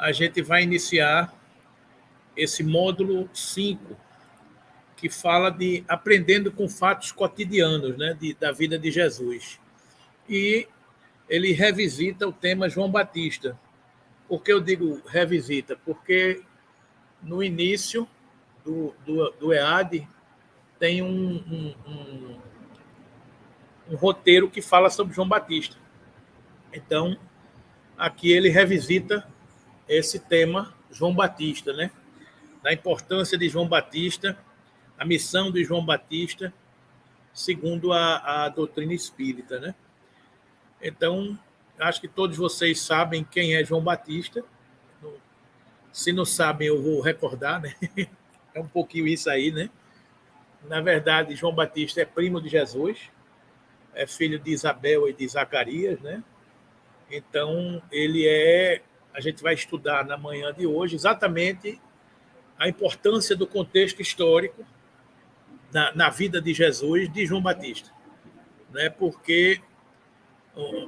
a gente vai iniciar esse módulo 5, que fala de aprendendo com fatos cotidianos, né, da vida de Jesus. E ele revisita o tema João Batista. Por que eu digo revisita? Porque no início do EAD tem um roteiro que fala sobre João Batista. Então, aqui ele revisita esse tema João Batista, né? Da importância de João Batista, a missão de João Batista, segundo a doutrina espírita, né? Então, acho que todos vocês sabem quem é João Batista. Se não sabem, eu vou recordar, né? É um pouquinho isso aí, né? Na verdade, João Batista é primo de Jesus, é filho de Isabel e de Zacarias, né? Então, a gente vai estudar na manhã de hoje exatamente a importância do contexto histórico na vida de Jesus, de João Batista, né? Porque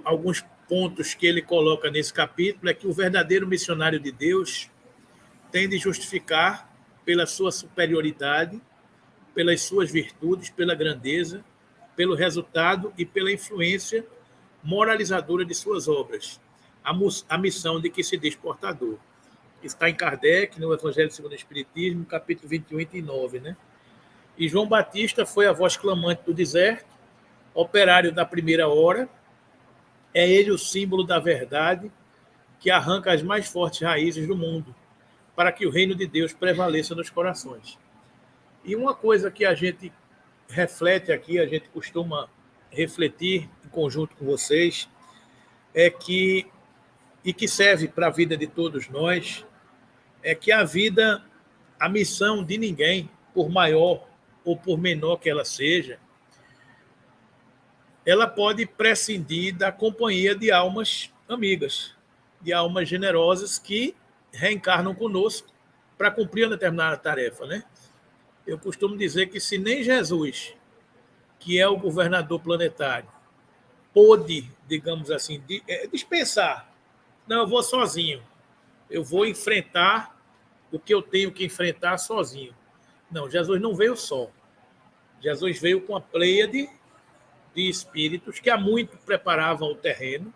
alguns pontos que ele coloca nesse capítulo é que o verdadeiro missionário de Deus tem de justificar pela sua superioridade, pelas suas virtudes, pela grandeza, pelo resultado e pela influência moralizadora de suas obras, a missão de que se diz portador. Está em Kardec, no Evangelho segundo o Espiritismo, capítulo 21 e 9, né? E João Batista foi a voz clamante do deserto, operário da primeira hora, é ele o símbolo da verdade que arranca as mais fortes raízes do mundo, para que o reino de Deus prevaleça nos corações. E uma coisa que a gente reflete aqui, a gente costuma refletir em conjunto com vocês, é que, e que serve para a vida de todos nós, é que a missão de ninguém, por maior ou por menor que ela seja, ela pode prescindir da companhia de almas amigas, de almas generosas que reencarnam conosco para cumprir uma determinada tarefa, né? Eu costumo dizer que se nem Jesus, que é o governador planetário, pôde, digamos assim, dispensar, não, eu vou sozinho, eu vou enfrentar o que eu tenho que enfrentar sozinho. Não, Jesus não veio só. Jesus veio com a pleiade de espíritos que há muito preparavam o terreno,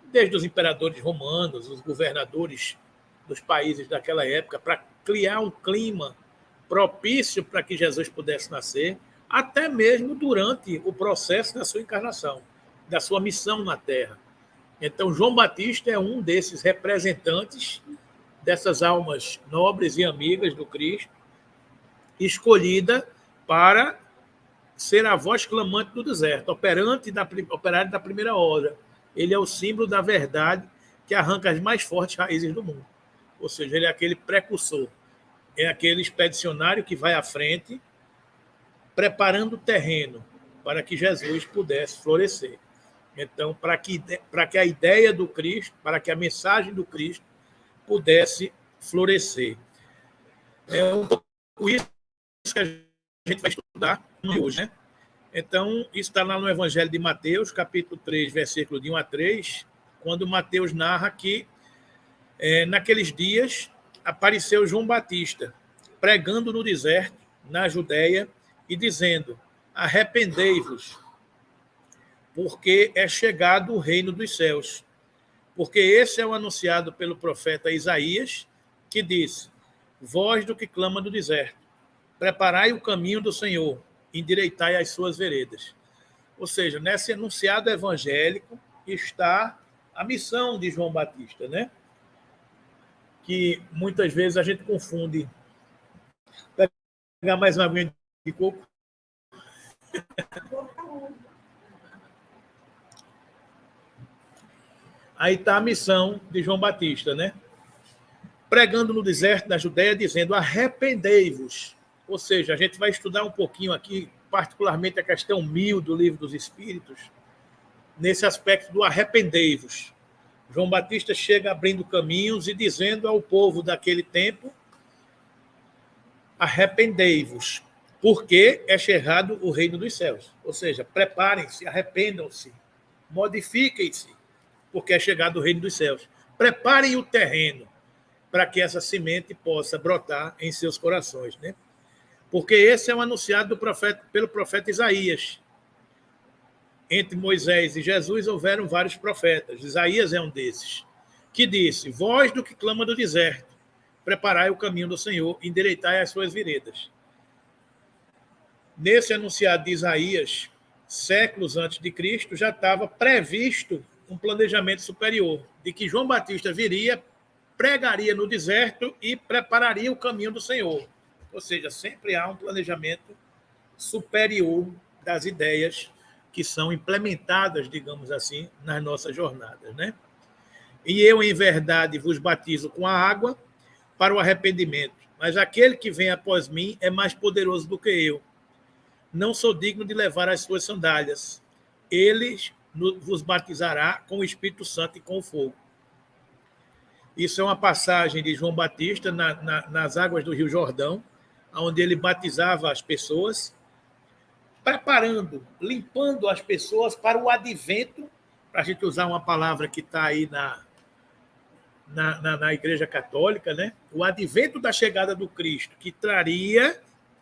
desde os imperadores romanos, os governadores dos países daquela época, para criar um clima propício para que Jesus pudesse nascer, até mesmo durante o processo da sua encarnação, da sua missão na Terra. Então, João Batista é um desses representantes dessas almas nobres e amigas do Cristo, escolhida para ser a voz clamante do deserto, operário da primeira hora. Ele é o símbolo da verdade que arranca as mais fortes raízes do mundo. Ou seja, ele é aquele precursor, é aquele expedicionário que vai à frente, preparando o terreno para que Jesus pudesse florescer. Então, para que a ideia do Cristo, para que a mensagem do Cristo pudesse florescer. É um pouco isso que a gente vai estudar hoje, né? Então, isso está lá no Evangelho de Mateus, capítulo 3, versículo de 1 a 3, quando Mateus narra que, naqueles dias, apareceu João Batista, pregando no deserto, na Judéia, e dizendo: arrependei-vos, porque é chegado o reino dos céus. Porque esse é o anunciado pelo profeta Isaías, que disse: voz do que clama do deserto, preparai o caminho do Senhor, endireitai as suas veredas. Ou seja, nesse enunciado evangélico está a missão de João Batista, né? Que muitas vezes a gente confunde. Vou pegar mais uma aguinha de coco. Aí está a missão de João Batista, né? Pregando no deserto da Judéia, dizendo: arrependei-vos. Ou seja, a gente vai estudar um pouquinho aqui, particularmente a questão 1000 do Livro dos Espíritos, nesse aspecto do arrependei-vos. João Batista chega abrindo caminhos e dizendo ao povo daquele tempo: arrependei-vos, porque é chegado o reino dos céus. Ou seja, preparem-se, arrependam-se, modifiquem-se, porque é chegado o reino dos céus. preparem o terreno para que essa semente possa brotar em seus corações, né? Porque esse é o anunciado pelo profeta Isaías. Entre Moisés e Jesus houveram vários profetas. Isaías é um desses, que disse: voz do que clama do deserto, preparai o caminho do Senhor, endireitai as suas veredas. Nesse anunciado de Isaías, séculos antes de Cristo, já estava previsto um planejamento superior, de que João Batista viria, pregaria no deserto e prepararia o caminho do Senhor. Ou seja, sempre há um planejamento superior das ideias que são implementadas, digamos assim, nas nossas jornadas, né? E eu, em verdade, vos batizo com a água para o arrependimento, mas aquele que vem após mim é mais poderoso do que eu. Não sou digno de levar as suas sandálias. Ele vos batizará com o Espírito Santo e com o fogo. Isso é uma passagem de João Batista nas águas do Rio Jordão, onde ele batizava as pessoas, preparando, limpando as pessoas para o advento, para a gente usar uma palavra que está aí na Igreja Católica, né? O advento da chegada do Cristo, que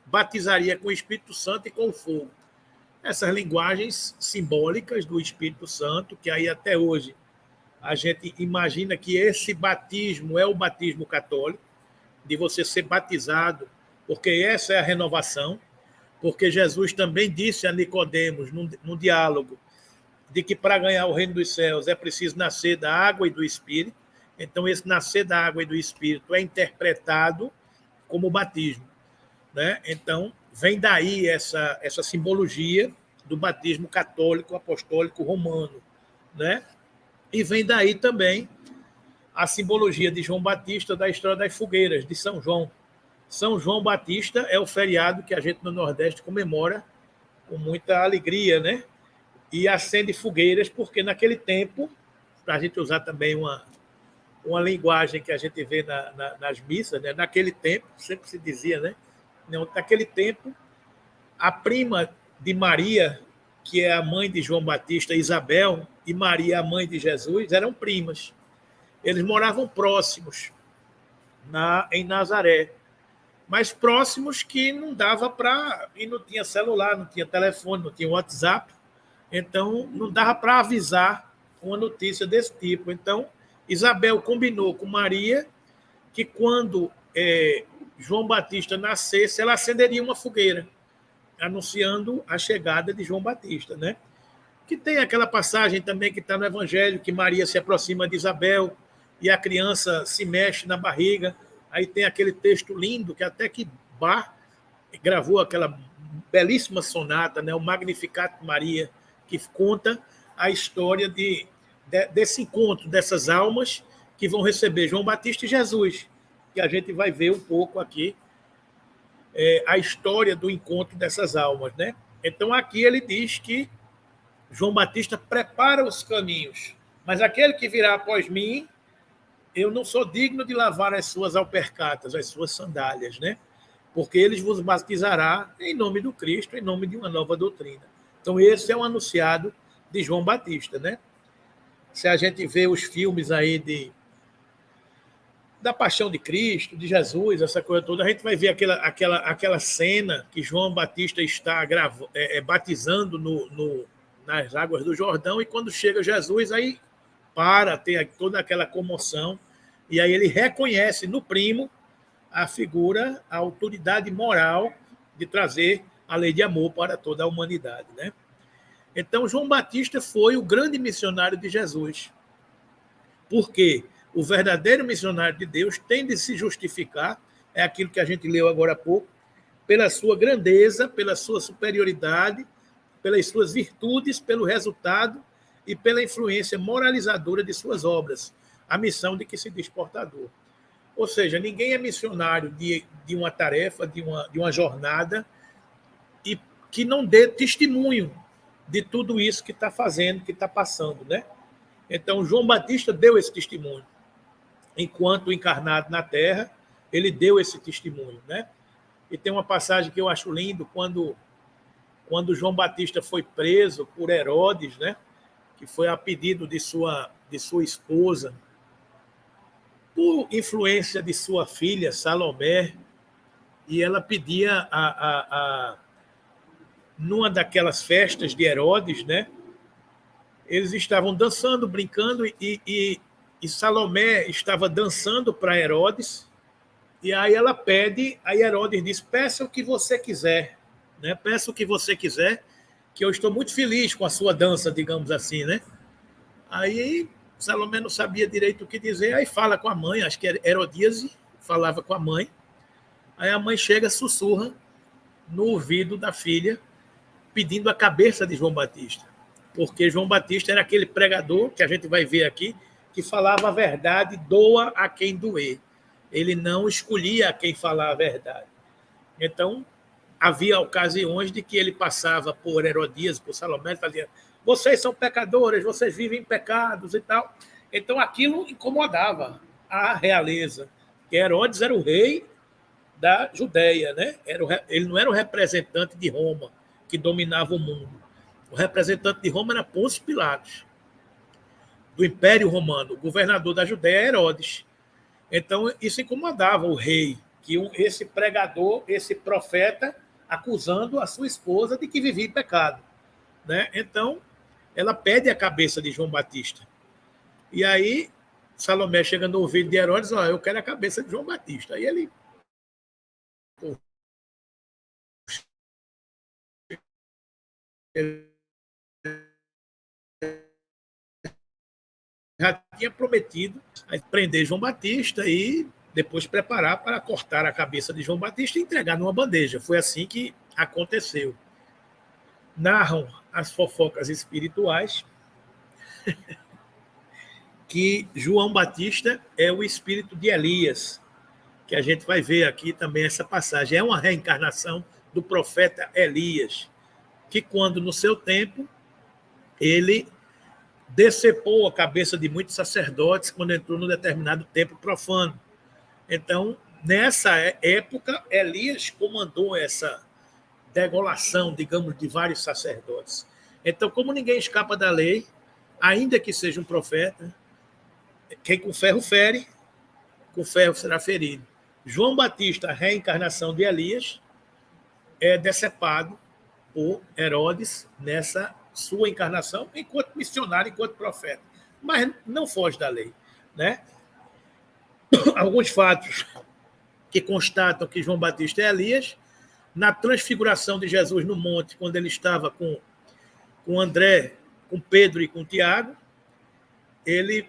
batizaria com o Espírito Santo e com o fogo. Essas linguagens simbólicas do Espírito Santo, que aí até hoje a gente imagina que esse batismo é o batismo católico, de você ser batizado, porque essa é a renovação, porque Jesus também disse a Nicodemos, num diálogo, de que para ganhar o reino dos céus é preciso nascer da água e do Espírito. Então, esse nascer da água e do Espírito é interpretado como batismo, né? Então, vem daí essa simbologia do batismo católico, apostólico, romano, né? E vem daí também a simbologia de João Batista da história das fogueiras, de São João. São João Batista é o feriado que a gente no Nordeste comemora com muita alegria, né? E acende fogueiras, porque naquele tempo, para a gente usar também uma linguagem que a gente vê nas missas, né? Naquele tempo, sempre se dizia, né? Naquele tempo, a prima de Maria, que é a mãe de João Batista, Isabel, e Maria, a mãe de Jesus, eram primas. Eles moravam próximos, em Nazaré, mas próximos que não dava para... E não tinha celular, não tinha telefone, não tinha WhatsApp, então não dava para avisar uma notícia desse tipo. Então, Isabel combinou com Maria que quando João Batista nascesse, ela acenderia uma fogueira, anunciando a chegada de João Batista, né? Que tem aquela passagem também que está no Evangelho, que Maria se aproxima de Isabel e a criança se mexe na barriga. Aí tem aquele texto lindo que até que Bach gravou aquela belíssima sonata, né, o Magnificat Maria, que conta a história desse encontro, dessas almas que vão receber João Batista e Jesus, que a gente vai ver um pouco aqui a história do encontro dessas almas, né? Então aqui ele diz que João Batista prepara os caminhos, mas aquele que virá após mim, eu não sou digno de lavar as suas alpercatas, as suas sandálias, né? Porque ele vos batizará em nome do Cristo, em nome de uma nova doutrina. Então esse é um anunciado de João Batista, né? Se a gente vê os filmes aí da Paixão de Cristo, de Jesus, essa coisa toda, a gente vai ver aquela cena que João Batista está batizando nas águas do Jordão, e quando chega Jesus, aí tem toda aquela comoção, e aí ele reconhece no primo a figura, a autoridade moral de trazer a lei de amor para toda a humanidade, né? Então, João Batista foi o grande missionário de Jesus. Por quê? O verdadeiro missionário de Deus tem de se justificar, é aquilo que a gente leu agora há pouco, pela sua grandeza, pela sua superioridade, pelas suas virtudes, pelo resultado e pela influência moralizadora de suas obras, a missão de que se diz portador. Ou seja, ninguém é missionário de uma tarefa, de uma jornada, e que não dê testemunho de tudo isso que está fazendo, que está passando, né? Então, João Batista deu esse testemunho. Enquanto encarnado na Terra, ele deu esse testemunho, né? E tem uma passagem que eu acho lindo, quando João Batista foi preso por Herodes, né? Que foi a pedido de sua esposa, por influência de sua filha, Salomé, e ela pedia numa daquelas festas de Herodes, né? Eles estavam dançando, brincando, e Salomé estava dançando para Herodes, e aí ela pede, aí Herodes diz, peça o que você quiser, né? Peça o que você quiser, que eu estou muito feliz com a sua dança, digamos assim, né? Aí Salomé não sabia direito o que dizer, aí fala com a mãe, acho que Herodíase falava com a mãe, aí a mãe chega, sussurra no ouvido da filha, pedindo a cabeça de João Batista, porque João Batista era aquele pregador, que a gente vai ver aqui, que falava a verdade, doa a quem doer. Ele não escolhia a quem falar a verdade. Então, havia ocasiões de que ele passava por Herodias, por Salomé, e fazia, vocês são pecadores, vocês vivem em pecados e tal. Então, aquilo incomodava a realeza, que Herodes era o rei da Judéia, né? Ele não era o representante de Roma, que dominava o mundo. O representante de Roma era Pôncio Pilatos, do Império Romano. O governador da Judéia era Herodes. Então, isso incomodava o rei, que esse pregador, esse profeta, acusando a sua esposa de que vivia em pecado, né? Então, ela pede a cabeça de João Batista. E aí, Salomé chega no ouvido de Herodes, eu quero a cabeça de João Batista. Aí ele já tinha prometido prender João Batista e depois preparar para cortar a cabeça de João Batista e entregar numa bandeja. Foi assim que aconteceu. Narram as fofocas espirituais que João Batista é o espírito de Elias, que a gente vai ver aqui também essa passagem. É uma reencarnação do profeta Elias, que quando no seu tempo ele decepou a cabeça de muitos sacerdotes quando entrou num determinado templo profano. Então, nessa época, Elias comandou essa degolação, digamos, de vários sacerdotes. Então, como ninguém escapa da lei, ainda que seja um profeta, quem com ferro fere, com ferro será ferido. João Batista, a reencarnação de Elias, é decepado por Herodes nessa sua encarnação enquanto missionário, enquanto profeta. Mas não foge da lei, né? Alguns fatos que constatam que João Batista é Elias, na transfiguração de Jesus no monte, quando ele estava com André, com Pedro e com Tiago, ele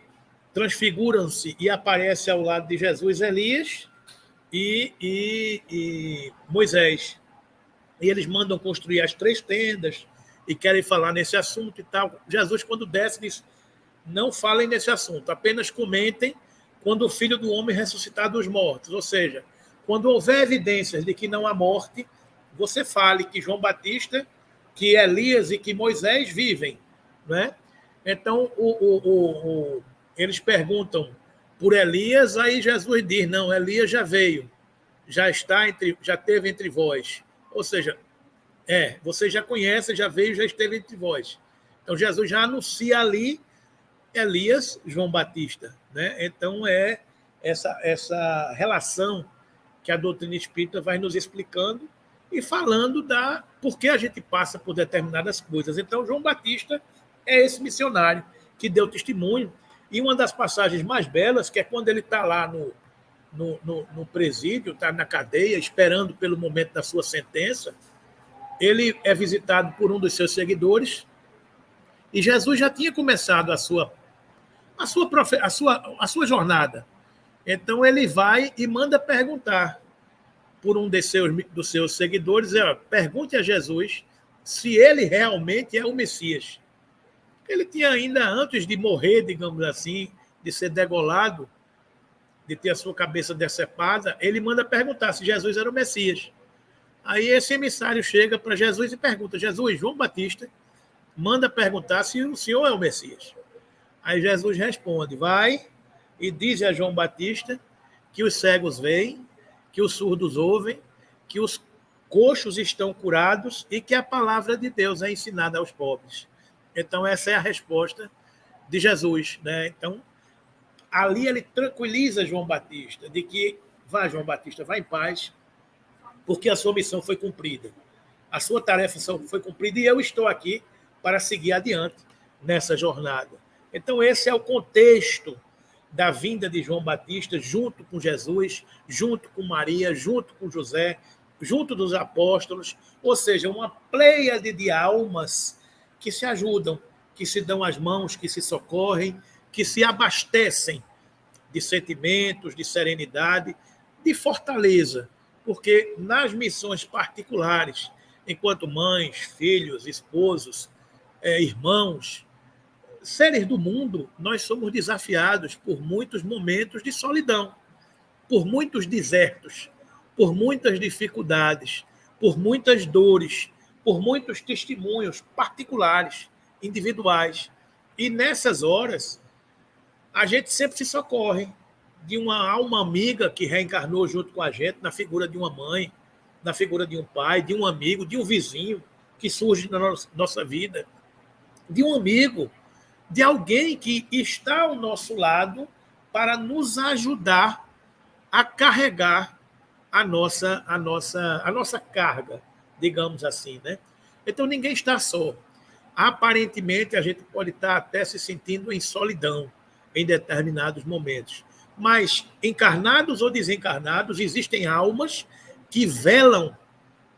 transfiguram-se e aparece ao lado de Jesus Elias e Moisés. E eles mandam construir as 3 tendas e querem falar nesse assunto e tal. Jesus, quando desce, diz, não falem nesse assunto, apenas comentem quando o Filho do Homem ressuscitar dos mortos. Ou seja, quando houver evidências de que não há morte, você fale que João Batista, que Elias e que Moisés vivem. Né? Então, eles perguntam por Elias, aí Jesus diz, não, Elias já veio, já esteve entre vós. Ou seja, você já conhece, já veio, já esteve entre vós. Então, Jesus já anuncia ali Elias, João Batista. Né? Então, é essa relação que a doutrina espírita vai nos explicando e falando por que a gente passa por determinadas coisas. Então, João Batista é esse missionário que deu testemunho. E uma das passagens mais belas, que é quando ele está lá no presídio, está na cadeia, esperando pelo momento da sua sentença, ele é visitado por um dos seus seguidores, e Jesus já tinha começado a sua jornada. Então ele vai e manda perguntar por um dos seus seguidores, pergunte a Jesus se ele realmente é o Messias. Ele tinha ainda, antes de morrer, digamos assim, de ser degolado, de ter a sua cabeça decepada, ele manda perguntar se Jesus era o Messias. Aí esse emissário chega para Jesus e pergunta, Jesus, João Batista manda perguntar se o senhor é o Messias. Aí Jesus responde, vai e diz a João Batista que os cegos veem, que os surdos ouvem, que os coxos estão curados e que a palavra de Deus é ensinada aos pobres. Então, essa é a resposta de Jesus. Né? Então, ali ele tranquiliza João Batista, de que, vá, João Batista, vá em paz, porque a sua missão foi cumprida. A sua tarefa foi cumprida e eu estou aqui para seguir adiante nessa jornada. Então, esse é o contexto da vinda de João Batista, junto com Jesus, junto com Maria, junto com José, junto dos apóstolos, ou seja, uma pleiade de almas que se ajudam, que se dão as mãos, que se socorrem, que se abastecem de sentimentos, de serenidade, de fortaleza, porque nas missões particulares, enquanto mães, filhos, esposos, irmãos, seres do mundo, nós somos desafiados por muitos momentos de solidão, por muitos desertos, por muitas dificuldades, por muitas dores, por muitos testemunhos particulares, individuais. E nessas horas, a gente sempre se socorre de uma alma amiga que reencarnou junto com a gente, na figura de uma mãe, na figura de um pai, de um amigo, de um vizinho que surge na nossa vida, de um amigo, de alguém que está ao nosso lado para nos ajudar a carregar a nossa carga, digamos assim, né? Então ninguém está só. Aparentemente a gente pode estar até se sentindo em solidão em determinados momentos, mas encarnados ou desencarnados existem almas que velam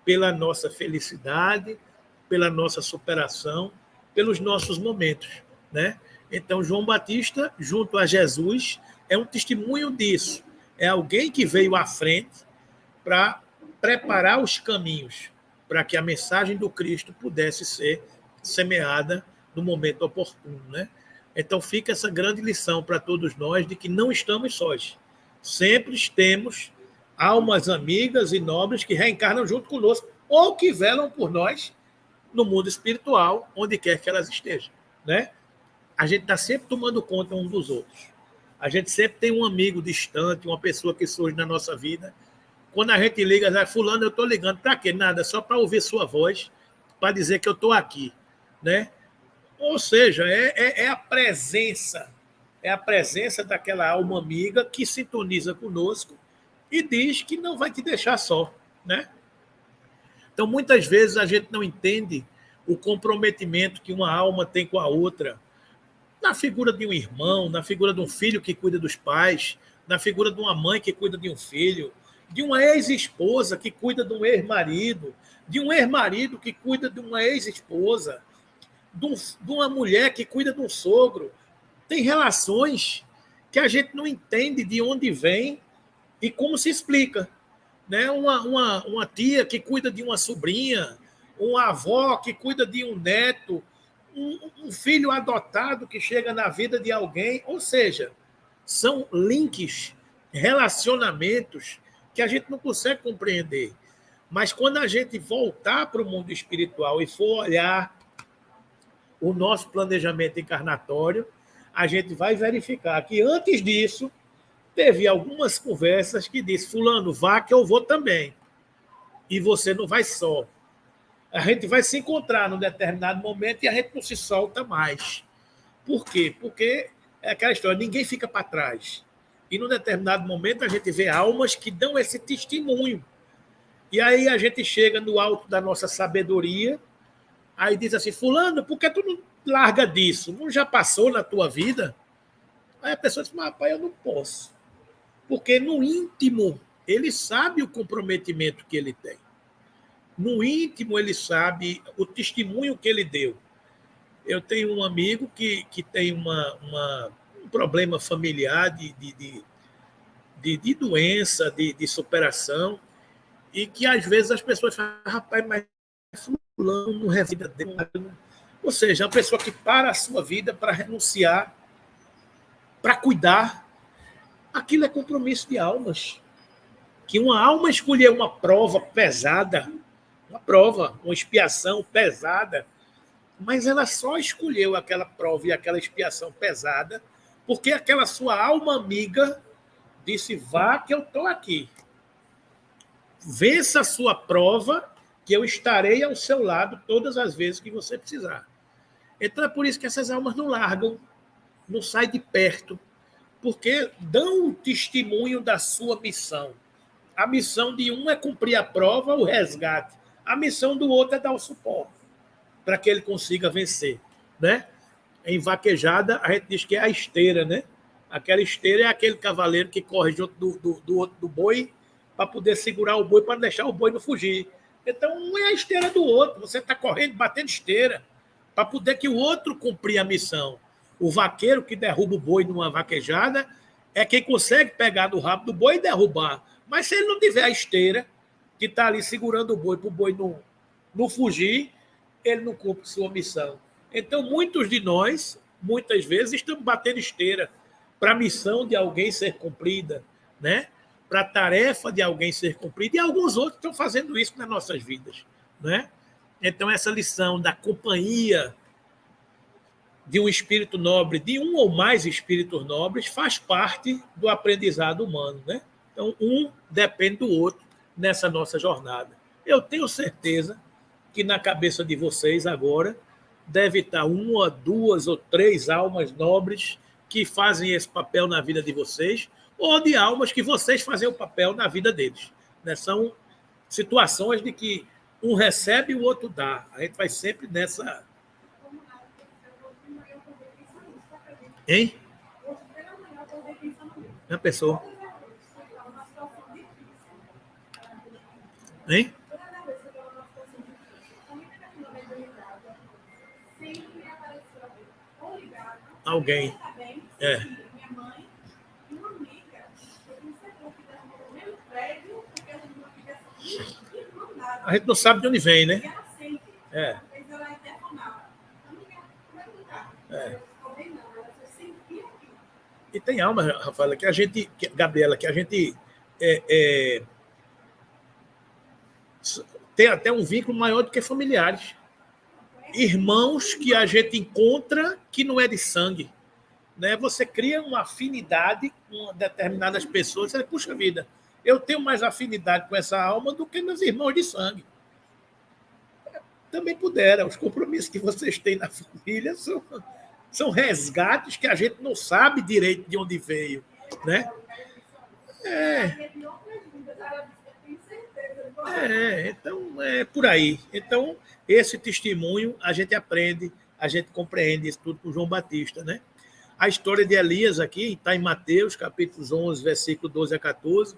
pela nossa felicidade, pela nossa superação, pelos nossos momentos, né? Então João Batista, junto a Jesus, é um testemunho disso. É alguém que veio à frente para preparar os caminhos para que a mensagem do Cristo pudesse ser semeada no momento oportuno, né? Então fica essa grande lição para todos nós de que não estamos sós. Sempre temos almas amigas e nobres que reencarnam junto conosco ou que velam por nós no mundo espiritual, onde quer que elas estejam, né? A gente está sempre tomando conta um dos outros. A gente sempre tem um amigo distante, uma pessoa que surge na nossa vida. Quando a gente liga, diz, fulano, eu estou ligando. Para quê? Nada, só para ouvir sua voz, para dizer que eu estou aqui, né? Ou seja, é a presença daquela alma amiga que sintoniza conosco e diz que não vai te deixar só, né? Então, muitas vezes a gente não entende o comprometimento que uma alma tem com a outra, na figura de um irmão, na figura de um filho que cuida dos pais, na figura de uma mãe que cuida de um filho, de uma ex-esposa que cuida de um ex-marido, de um ex-marido que cuida de uma ex-esposa, de uma mulher que cuida de um sogro. Tem relações que a gente não entende de onde vem e como se explica, né? Uma tia que cuida de uma sobrinha, uma avó que cuida de um neto, um filho adotado que chega na vida de alguém. Ou seja, são links, relacionamentos que a gente não consegue compreender. Mas quando a gente voltar para o mundo espiritual e for olhar o nosso planejamento encarnatório, a gente vai verificar que antes disso teve algumas conversas que disse, fulano, vá que eu vou também. E você não vai só. A gente vai se encontrar num determinado momento e a gente não se solta mais. Por quê? Porque é aquela história, ninguém fica para trás. E num determinado momento a gente vê almas que dão esse testemunho. E aí a gente chega no alto da nossa sabedoria, aí diz assim, fulano, por que tu não larga disso? Não já passou na tua vida? Aí a pessoa diz, mas rapaz, eu não posso. Porque no íntimo, ele sabe o comprometimento que ele tem. No íntimo, ele sabe o testemunho que ele deu. Eu tenho um amigo que tem um problema familiar de doença, de superação, e que às vezes as pessoas falam, rapaz, mas fulano não revida dele. Ou seja, uma pessoa que para a sua vida para renunciar, para cuidar, aquilo é compromisso de almas. Que uma alma escolher uma prova pesada, uma expiação pesada, mas ela só escolheu aquela prova e aquela expiação pesada porque aquela sua alma amiga disse, vá que eu estou aqui. Vença a sua prova que eu estarei ao seu lado todas as vezes que você precisar. Então é por isso que essas almas não largam, não saem de perto, porque dão o testemunho da sua missão. A missão de um é cumprir a prova, o resgate. A missão do outro é dar o suporte para que ele consiga vencer, né? Em vaquejada, a gente diz que é a esteira, né? Aquela esteira é aquele cavaleiro que corre junto do boi para poder segurar o boi, para deixar o boi não fugir. Então, um é a esteira do outro. Você está correndo, batendo esteira, para poder que o outro cumprir a missão. O vaqueiro que derruba o boi numa vaquejada é quem consegue pegar no rabo do boi e derrubar. Mas se ele não tiver a esteira, que está ali segurando o boi para o boi não fugir, ele não cumpre sua missão. Então, muitos de nós, muitas vezes, estamos batendo esteira para a missão de alguém ser cumprida, né? Para a tarefa de alguém ser cumprida, e alguns outros estão fazendo isso nas nossas vidas, né? Então, essa lição da companhia de um espírito nobre, de um ou mais espíritos nobres, faz parte do aprendizado humano, né? Então, um depende do outro nessa nossa jornada. Eu tenho certeza que na cabeça de vocês agora deve estar uma, duas ou três almas nobres que fazem esse papel na vida de vocês, ou de almas que vocês fazem o papel na vida deles, né? São situações de que um recebe e o outro dá. A gente vai sempre nessa... Hein? Já pensou? Hein? Alguém. É. A gente não sabe de onde vem, né? É. É. E tem alma, Rafaela, que a gente, Gabriela, que a gente tem até um vínculo maior do que familiares. Irmãos que a gente encontra que não é de sangue, né? Você cria uma afinidade com determinadas pessoas. Você diz, puxa vida, eu tenho mais afinidade com essa alma do que meus irmãos de sangue. Também pudera. Os compromissos que vocês têm na família são resgates que a gente não sabe direito de onde veio, né? Então é por aí. Então, esse testemunho a gente aprende, a gente compreende isso tudo com João Batista, né? A história de Elias aqui está em Mateus, capítulos 11, versículo 12 a 14,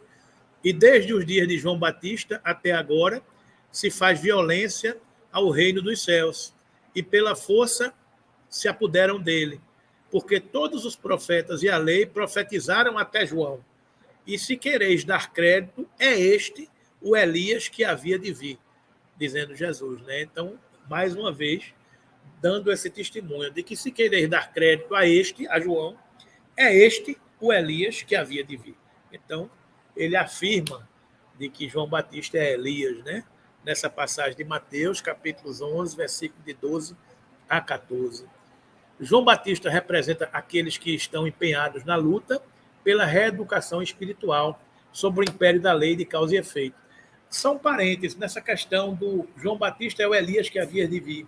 e desde os dias de João Batista até agora se faz violência ao reino dos céus, e pela força se apoderam dele, porque todos os profetas e a lei profetizaram até João. E se quereis dar crédito, é este o Elias que havia de vir, dizendo Jesus, né? Então, mais uma vez, dando esse testemunho de que se quereis dar crédito a João, é este o Elias que havia de vir. Então, ele afirma de que João Batista é Elias, né? Nessa passagem de Mateus, capítulos 11, versículo de 12 a 14. João Batista representa aqueles que estão empenhados na luta pela reeducação espiritual sobre o império da lei de causa e efeito. São parênteses nessa questão do João Batista é o Elias que havia de vir.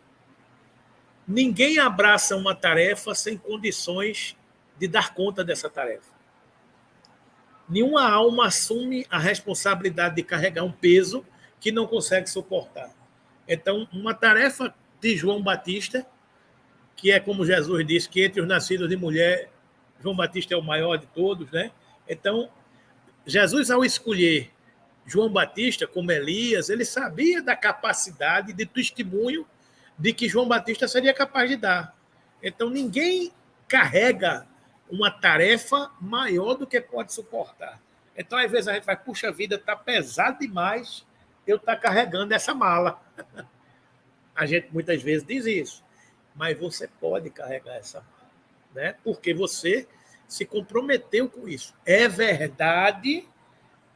Ninguém abraça uma tarefa sem condições de dar conta dessa tarefa. Nenhuma alma assume a responsabilidade de carregar um peso que não consegue suportar. Então, uma tarefa de João Batista, que é como Jesus disse, que entre os nascidos de mulher, João Batista é o maior de todos, né? Então, Jesus, ao escolher João Batista como Elias, ele sabia da capacidade de testemunho de que João Batista seria capaz de dar. Então, ninguém carrega uma tarefa maior do que pode suportar. Então, às vezes, a gente vai, puxa vida, está pesado demais eu estar carregando essa mala. A gente muitas vezes diz isso. Mas você pode carregar essa mala, né? Porque você se comprometeu com isso. É verdade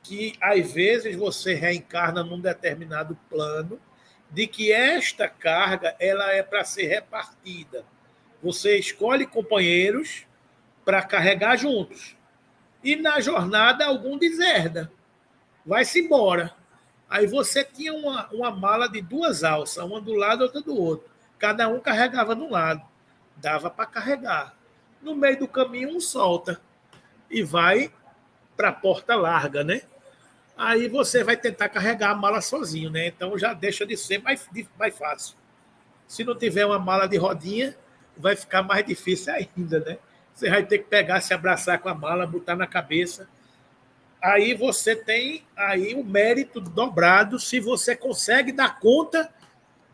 que, às vezes, você reencarna num determinado plano de que esta carga ela é para ser repartida. Você escolhe companheiros para carregar juntos. E na jornada, algum deserda. Vai-se embora. Aí você tinha uma mala de duas alças, uma do lado e outra do outro. Cada um carregava de um lado. Dava para carregar. No meio do caminho, um solta. e vai para a porta larga, né? Aí você vai tentar carregar a mala sozinho, né? Então já deixa de ser mais fácil. Se não tiver uma mala de rodinha, vai ficar mais difícil ainda, né? Você vai ter que pegar, se abraçar com a mala, botar na cabeça. Aí você tem aí o mérito dobrado se você consegue dar conta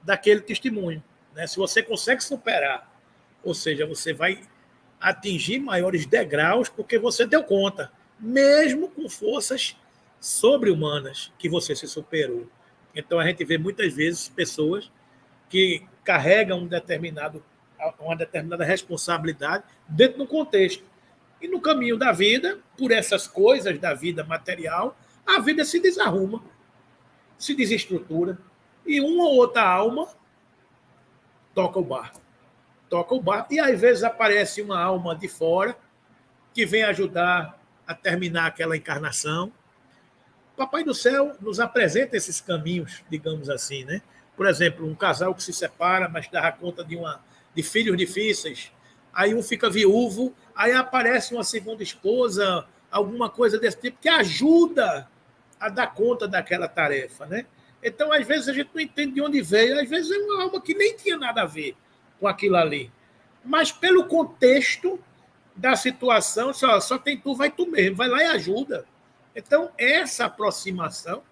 daquele testemunho, né? Se você consegue superar, ou seja, você vai atingir maiores degraus porque você deu conta, mesmo com forças sobre-humanas que você se superou. Então a gente vê muitas vezes pessoas que carregam uma determinada responsabilidade dentro do contexto. E no caminho da vida, por essas coisas da vida material, a vida se desarruma, se desestrutura, e uma ou outra alma toca o barco. Toca o barco, e às vezes aparece uma alma de fora que vem ajudar a terminar aquela encarnação. Papai do Céu nos apresenta esses caminhos, digamos assim, né? Por exemplo, um casal que se separa, mas dá conta de filhos difíceis, aí um fica viúvo, aí aparece uma segunda esposa, alguma coisa desse tipo, que ajuda a dar conta daquela tarefa, né? Então, às vezes, a gente não entende de onde veio, às vezes é uma alma que nem tinha nada a ver com aquilo ali. Mas pelo contexto da situação, só tem tu, vai tu mesmo, vai lá e ajuda. Então, essa aproximação,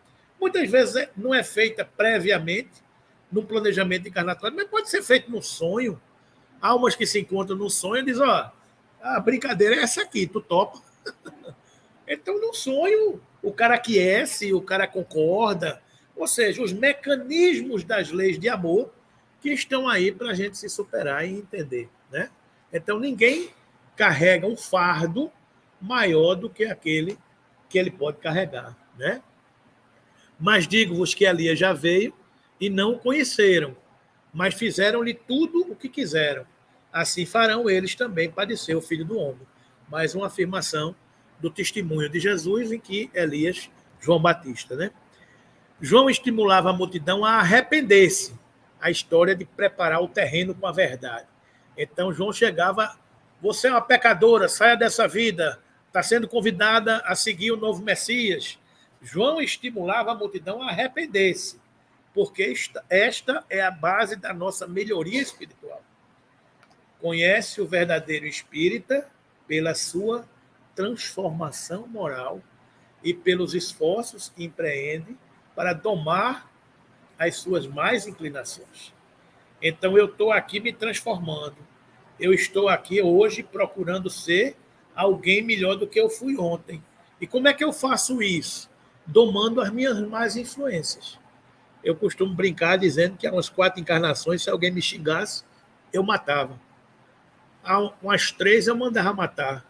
muitas vezes não é feita previamente, no planejamento encarnatório, mas pode ser feito no sonho. Almas que se encontram no sonho dizem, ó, a brincadeira é essa aqui, tu topa. Então, no sonho, o cara aquece, o cara concorda. Ou seja, os mecanismos das leis de amor que estão aí para a gente se superar e entender, né? Então, ninguém carrega um fardo maior do que aquele que ele pode carregar, né? Mas digo-vos que Elias já veio e não o conheceram, mas fizeram-lhe tudo o que quiseram. Assim farão eles também padecer o Filho do Homem. Mais uma afirmação do testemunho de Jesus em que Elias, João Batista, né? João estimulava a multidão a arrepender-se, a história de preparar o terreno com a verdade. Então João chegava, você é uma pecadora, saia dessa vida, está sendo convidada a seguir o novo Messias. João estimulava a multidão a arrepender-se, porque esta é a base da nossa melhoria espiritual. Conhece o verdadeiro espírita pela sua transformação moral e pelos esforços que empreende para domar as suas más inclinações. Então, eu estou aqui me transformando. Eu estou aqui hoje procurando ser alguém melhor do que eu fui ontem. E como é que eu faço isso? Domando as minhas más influências. Eu costumo brincar dizendo que há umas 4 encarnações, se alguém me xingasse, eu matava. Há umas 3 eu mandava matar.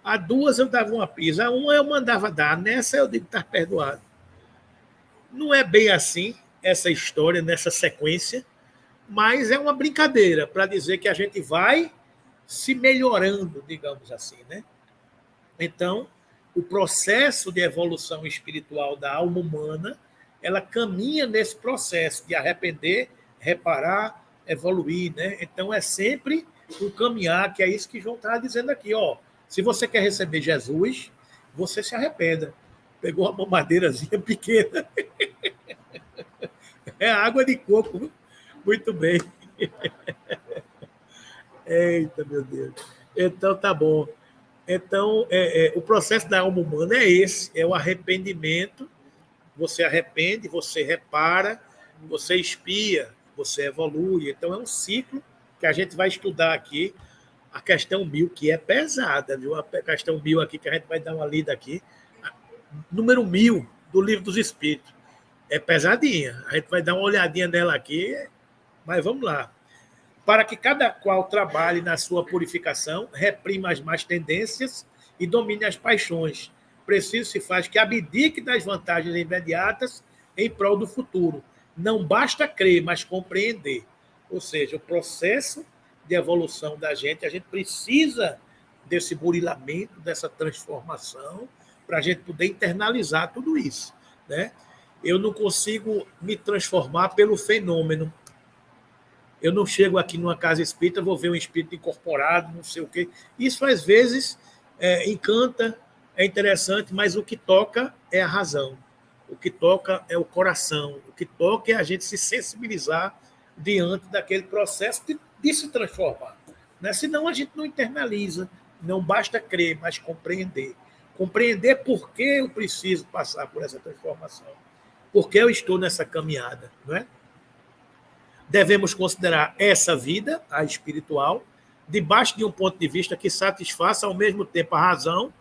Há 2 eu dava uma pisa. A 1 eu mandava dar. Nessa eu digo que está perdoado. Não é bem assim essa história, nessa sequência, mas é uma brincadeira para dizer que a gente vai se melhorando, digamos assim, né? Então, o processo de evolução espiritual da alma humana, ela caminha nesse processo de arrepender, reparar, evoluir, né? Então, é sempre um caminhar, que é isso que João está dizendo aqui, ó. Se você quer receber Jesus, você se arrependa. Pegou uma mamadeirazinha pequena. É água de coco. Muito bem. Eita, meu Deus. Então, tá bom. Então, o processo da alma humana é esse, é o arrependimento. Você arrepende, você repara, você expia, você evolui. Então, é um ciclo que a gente vai estudar aqui. A questão 1000, que é pesada, viu? A questão 1000 aqui, que a gente vai dar uma lida aqui. Número 1000 do Livro dos Espíritos. É pesadinha. A gente vai dar uma olhadinha nela aqui, mas vamos lá. Para que cada qual trabalhe na sua purificação, reprima as más tendências e domine as paixões. Preciso se faz que abdique das vantagens imediatas em prol do futuro. Não basta crer, mas compreender. Ou seja, o processo de evolução da gente, a gente precisa desse burilamento, dessa transformação, para a gente poder internalizar tudo isso, né? Eu não consigo me transformar pelo fenômeno. Eu não chego aqui numa casa espírita, vou ver um espírito incorporado, não sei o quê. Isso, às vezes, encanta, é interessante, mas o que toca é a razão. O que toca é o coração. O que toca é a gente se sensibilizar diante daquele processo de se transformar. Né? Senão a gente não internaliza. Não basta crer, mas compreender. Compreender por que eu preciso passar por essa transformação. Por que eu estou nessa caminhada. Não é? Devemos considerar essa vida, a espiritual, debaixo de um ponto de vista que satisfaça ao mesmo tempo a razão,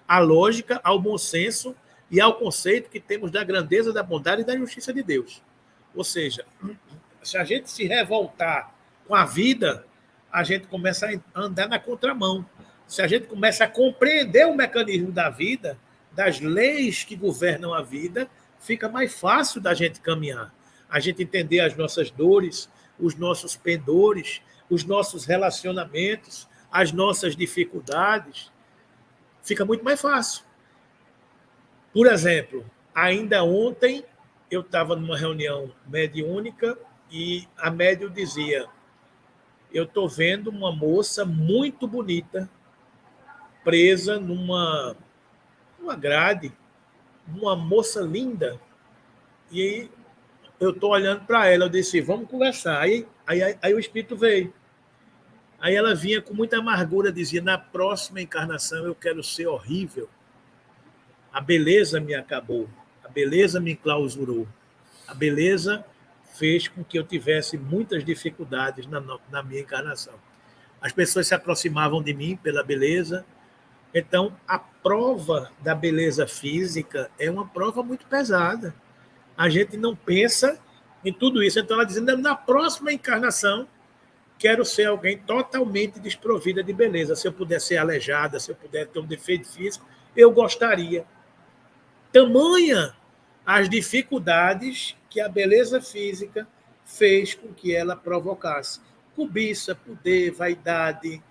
a lógica, ao bom senso e ao conceito que temos da grandeza, da bondade e da justiça de Deus. Ou seja, se a gente se revoltar com a vida, a gente começa a andar na contramão. Se a gente começa a compreender o mecanismo da vida, das leis que governam a vida, fica mais fácil da gente caminhar. A gente entender as nossas dores, os nossos pendores, os nossos relacionamentos, as nossas dificuldades, fica muito mais fácil. Por exemplo, ainda ontem eu estava numa reunião mediúnica e a médium dizia: eu estou vendo uma moça muito bonita presa numa grade, uma moça linda, e eu estou olhando para ela, eu disse: vamos conversar. Aí o espírito veio. Aí ela vinha com muita amargura, dizia: na próxima encarnação eu quero ser horrível. A beleza me acabou, a beleza me enclausurou, a beleza fez com que eu tivesse muitas dificuldades na minha encarnação. As pessoas se aproximavam de mim pela beleza. Então, a prova da beleza física é uma prova muito pesada. A gente não pensa em tudo isso. Então, ela dizendo: na próxima encarnação, quero ser alguém totalmente desprovida de beleza. Se eu puder ser aleijada, se eu puder ter um defeito físico, eu gostaria. Tamanha as dificuldades que a beleza física fez com que ela provocasse. Cobiça, poder, vaidade,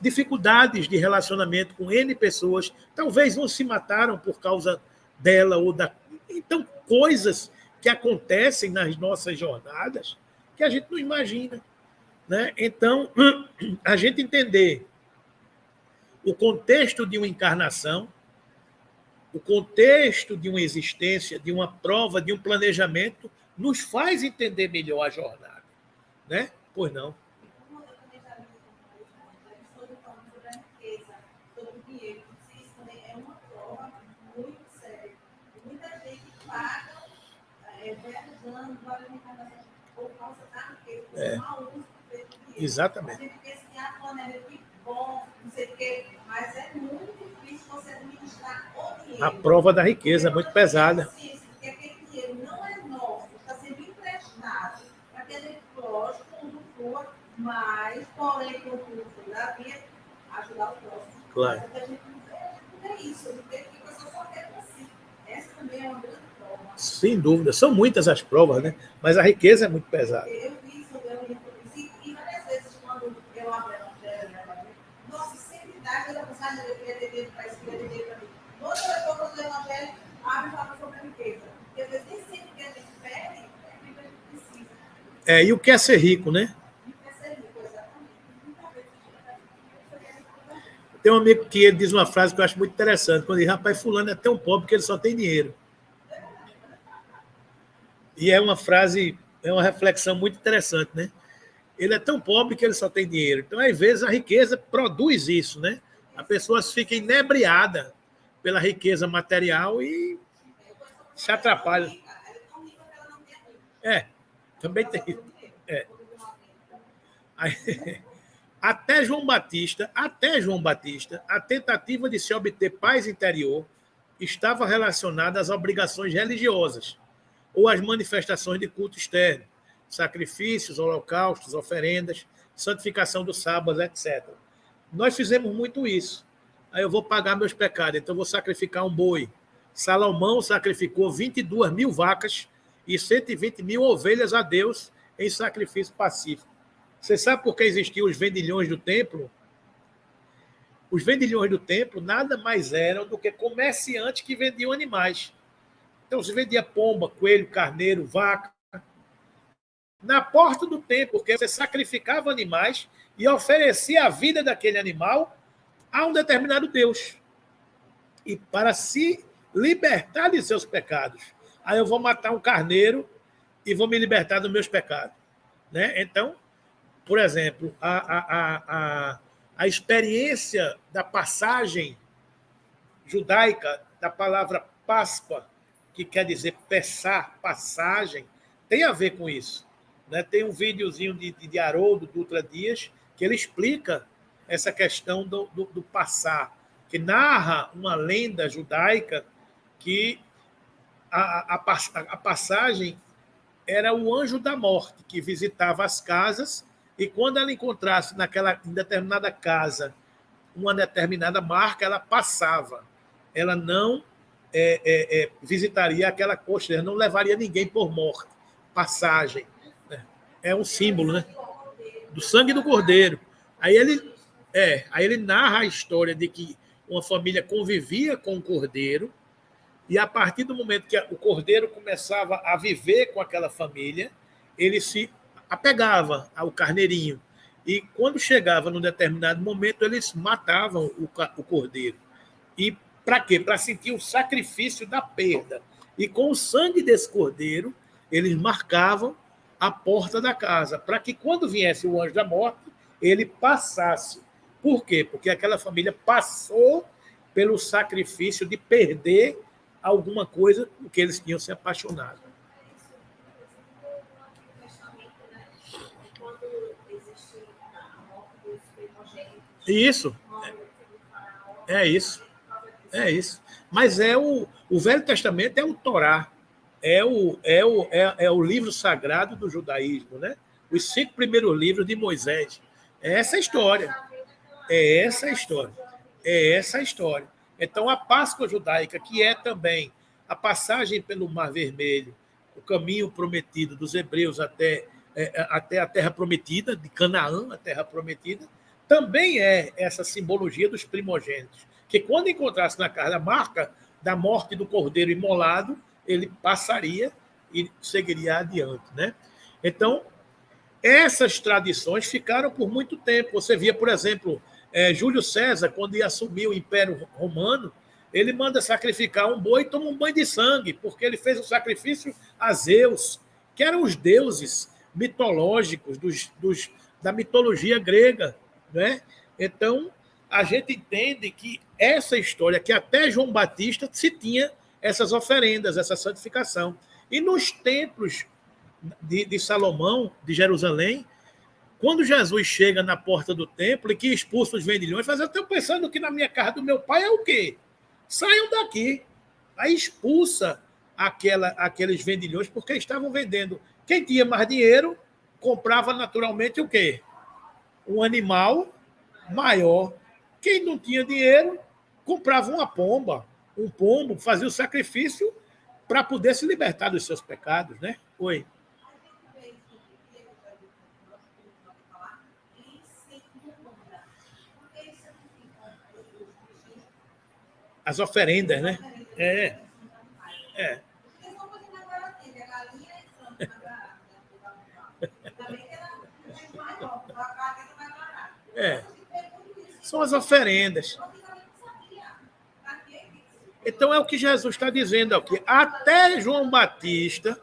dificuldades de relacionamento com N pessoas. Talvez não se mataram por causa dela ou da... Então, coisas que acontecem nas nossas jornadas que a gente não imagina. Né? Então, a gente entender o contexto de uma encarnação, o contexto de uma existência, de uma prova, de um planejamento, nos faz entender melhor a jornada. Né? Pois não. É. Exatamente. A gente pensa que a forma é muito bom, não sei o quê, mas é muito difícil você administrar o dinheiro. A prova da riqueza é muito pesada. Sim, porque aquele dinheiro não é nosso, está sendo emprestado para que a gente, lógico, usufrua, mas, porém, com o custo da vida, ajudar o próximo. Claro. Mas a gente não é isso, a gente tem que passar só quer para si. Essa também é uma grande prova. Sem dúvida, são muitas as provas, né? Mas a riqueza é muito pesada. Eu vi isso, e várias vezes quando eu abro a evangelho, nossa, sempre dá aquela mensagem, eu queria ter dinheiro para isso, eu queria ter dinheiro para mim. Quando eu estou fazendo o evangelho, abre e fala sobre a riqueza. Porque às vezes nem sempre que a gente pede, é aquilo que a gente precisa. E o que é ser rico, né? E o que é ser rico, exatamente. Tem um amigo que ele diz uma frase que eu acho muito interessante, quando ele diz: rapaz, fulano é tão pobre que ele só tem dinheiro. E é uma frase, é uma reflexão muito interessante, né? Ele é tão pobre que ele só tem dinheiro. Então, às vezes, a riqueza produz isso, né? A pessoa fica inebriada pela riqueza material e se atrapalha. Também tem isso. Até João Batista, a tentativa de se obter paz interior estava relacionada às obrigações religiosas ou às manifestações de culto externo, sacrifícios, holocaustos, oferendas, santificação do sábado, etc. Nós fizemos muito isso. Aí eu vou pagar meus pecados, então eu vou sacrificar um boi. Salomão sacrificou 22 mil vacas e 120 mil ovelhas a Deus em sacrifício pacífico. Você sabe por que existiam os vendilhões do templo? Os vendilhões do templo nada mais eram do que comerciantes que vendiam animais. Então, se vendia pomba, coelho, carneiro, vaca. Na porta do templo, porque você sacrificava animais e oferecia a vida daquele animal a um determinado Deus. E para se libertar de seus pecados. Aí eu vou matar um carneiro e vou me libertar dos meus pecados. Né? Então, por exemplo, a experiência da passagem judaica, da palavra Páscoa, que quer dizer pessar, passagem, tem a ver com isso. Né? Tem um videozinho de Haroldo Dutra Dias que ele explica essa questão do passar, que narra uma lenda judaica que a passagem era o anjo da morte que visitava as casas e quando ela encontrasse em determinada casa uma determinada marca, ela passava. Ela não visitaria aquela costa, ela não levaria ninguém por morte. Passagem. Né? É um símbolo, né? Do sangue do cordeiro. Aí ele narra a história de que uma família convivia com o cordeiro e a partir do momento que o cordeiro começava a viver com aquela família, ele se apegava ao carneirinho. E quando chegava num determinado momento, eles matavam o cordeiro. E para quê? Para sentir o sacrifício da perda. E com o sangue desse cordeiro, eles marcavam a porta da casa, para que quando viesse o anjo da morte, ele passasse. Por quê? Porque aquela família passou pelo sacrifício de perder alguma coisa do que eles tinham se apaixonado. Isso. É isso. É isso. Mas o Velho Testamento é o Torá. É o livro sagrado do judaísmo, né? Os 5 primeiros livros de Moisés. É essa a história. É essa a história. É essa a história. Então, a Páscoa judaica, que é também a passagem pelo Mar Vermelho, o caminho prometido dos hebreus até a Terra Prometida, de Canaã, a Terra Prometida, também é essa simbologia dos primogênitos, que quando encontrasse na casa a marca da morte do cordeiro imolado, ele passaria e seguiria adiante. Né? Então, essas tradições ficaram por muito tempo. Você via, por exemplo, Júlio César, quando ia assumir o Império Romano, ele manda sacrificar um boi e toma um banho de sangue, porque ele fez o sacrifício a Zeus, que eram os deuses mitológicos da mitologia grega. Né? Então, a gente entende que essa história, que até João Batista se tinha essas oferendas, essa santificação. E nos templos de Salomão, de Jerusalém, quando Jesus chega na porta do templo e que expulsa os vendilhões, faz, eu estou pensando que na minha casa do meu pai é o quê? Saiam daqui. Aí expulsa aqueles vendilhões porque estavam vendendo. Quem tinha mais dinheiro comprava naturalmente o quê? Um animal maior. Quem não tinha dinheiro comprava uma pomba, um pombo, fazia o sacrifício para poder se libertar dos seus pecados, né? Oi. As oferendas, né? É. São as oferendas. Então é o que Jesus está dizendo aqui. Até João Batista.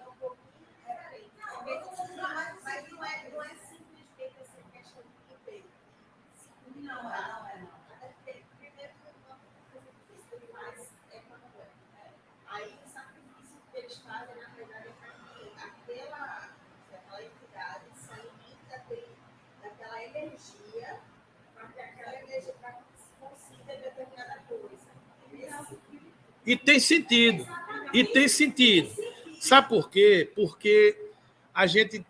E tem sentido. E tem sentido. Sabe por quê? Porque a gente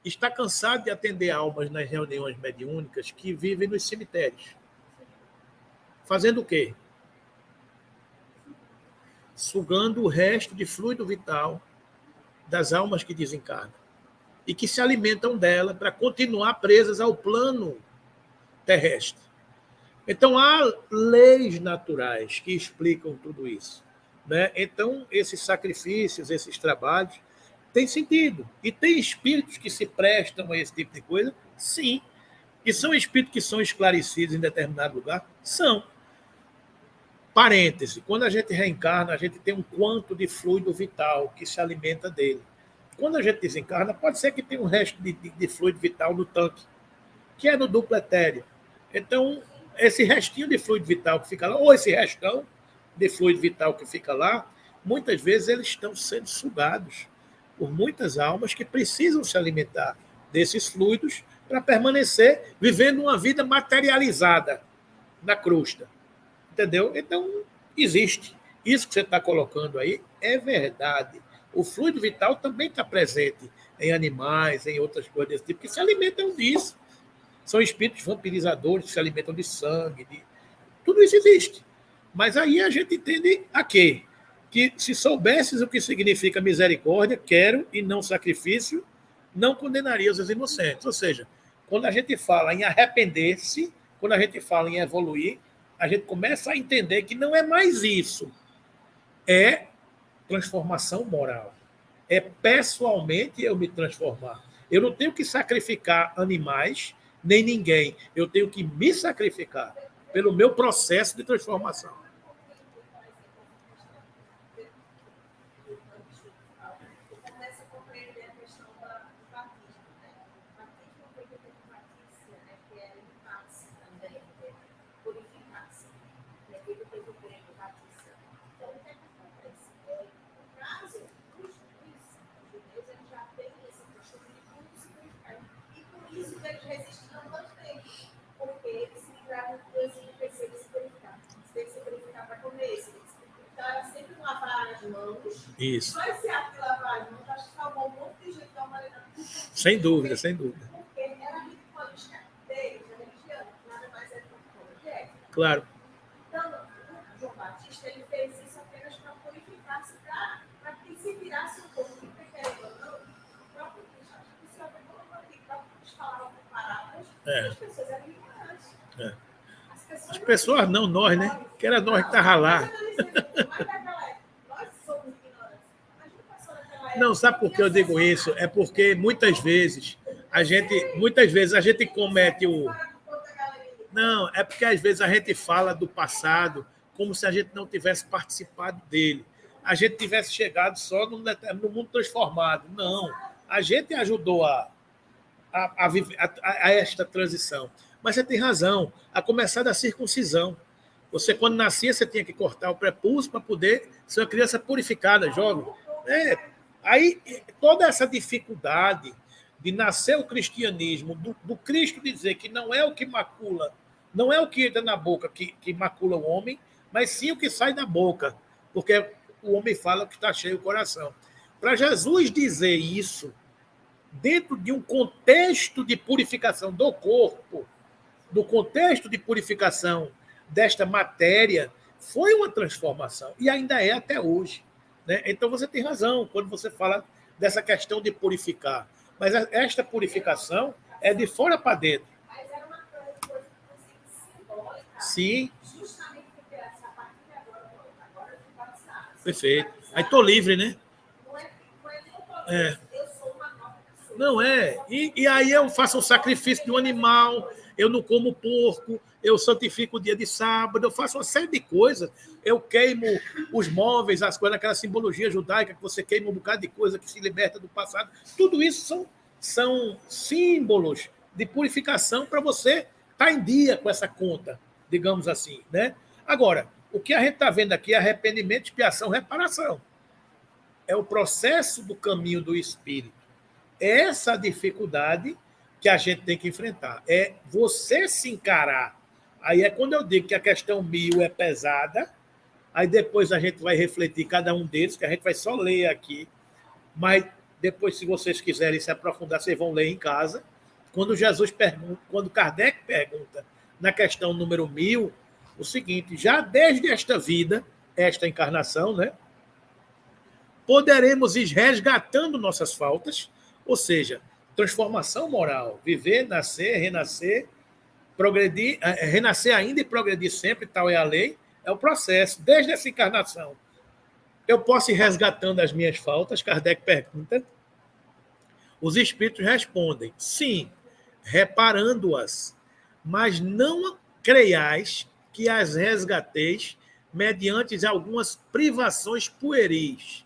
está cansado de atender almas nas reuniões mediúnicas que vivem nos cemitérios. Fazendo o quê? Sugando o resto de fluido vital das almas que desencarnam e que se alimentam dela para continuar presas ao plano terrestre. Então, há leis naturais que explicam tudo isso. Né? Então, esses sacrifícios, esses trabalhos, têm sentido. E tem espíritos que se prestam a esse tipo de coisa? Sim. E são espíritos que são esclarecidos em determinado lugar? São. Parêntese, quando a gente reencarna, a gente tem um quanto de fluido vital que se alimenta dele. Quando a gente desencarna, pode ser que tenha um resto de fluido vital no tanque, que é no duplo etéreo. Então, esse restinho de fluido vital que fica lá, ou esse restão de fluido vital que fica lá, muitas vezes eles estão sendo sugados por muitas almas que precisam se alimentar desses fluidos para permanecer vivendo uma vida materializada na crosta. Entendeu? Então, existe. Isso que você está colocando aí é verdade. O fluido vital também está presente em animais, em outras coisas desse tipo, que se alimentam disso. São espíritos vampirizadores que se alimentam de sangue. Tudo isso existe. Mas aí a gente entende a quê? Que se soubesses o que significa misericórdia, quero e não sacrifício, não condenaria os inocentes. Ou seja, quando a gente fala em arrepender-se, quando a gente fala em evoluir, a gente começa a entender que não é mais isso. É transformação moral. É pessoalmente eu me transformar. Eu não tenho que sacrificar animais, nem ninguém. Eu tenho que me sacrificar pelo meu processo de transformação. Isso. Sem dúvida, sem dúvida. Claro. Então, o João Batista ele fez isso apenas para purificar-se, para que se virasse um pouco, porque querendo ou não, o próprio Cristo, acho que o Senhor falou aqui, para falar com parábolas, as pessoas eram ignorantes. As pessoas não, nós, né? Que era nós que estava lá. Não, sabe por que eu digo isso? É porque muitas vezes a gente comete o... Não, é porque às vezes a gente fala do passado como se a gente não tivesse participado dele. A gente tivesse chegado só no mundo transformado. Não, a gente ajudou a esta transição. Mas você tem razão, a começar da circuncisão. Você, quando nascia, você tinha que cortar o prepúcio para poder ser uma criança purificada, jovem. Aí, toda essa dificuldade de nascer o cristianismo, do Cristo dizer que não é o que macula, não é o que entra na boca que macula o homem, mas sim o que sai da boca, porque o homem fala que está cheio o coração. Para Jesus dizer isso, dentro de um contexto de purificação do corpo, do contexto de purificação desta matéria, foi uma transformação, e ainda é até hoje. Né? Então você tem razão quando você fala dessa questão de purificar. Mas esta purificação é de fora para dentro. Mas era uma coisa simbólica. Sim. Justamente porque essa parte de agora eu fui batizada. Perfeito. Aí estou livre, né? Não é eu sou uma nova pessoa. Não é. E aí eu faço o sacrifício de um animal, eu não como porco, eu santifico o dia de sábado, eu faço uma série de coisas. Eu queimo os móveis, as coisas, aquela simbologia judaica que você queima um bocado de coisa que se liberta do passado. Tudo isso são símbolos de purificação para você estar em dia com essa conta, digamos assim. Né? Agora, o que a gente está vendo aqui é arrependimento, expiação, reparação. É o processo do caminho do Espírito. Essa dificuldade que a gente tem que enfrentar. É você se encarar. Aí é quando eu digo que a questão 1000 é pesada, aí depois a gente vai refletir cada um deles, que a gente vai só ler aqui, mas depois, se vocês quiserem se aprofundar, vocês vão ler em casa. Quando Kardec pergunta na questão número 1000, o seguinte, já desde esta vida, esta encarnação, né, poderemos ir resgatando nossas faltas, ou seja, transformação moral, viver, nascer, renascer, progredir, renascer ainda e progredir sempre, tal é a lei, é o processo, desde essa encarnação. Eu posso ir resgatando as minhas faltas? Kardec pergunta. Os espíritos respondem, sim, reparando-as, mas não creiais que as resgateis mediante algumas privações pueris,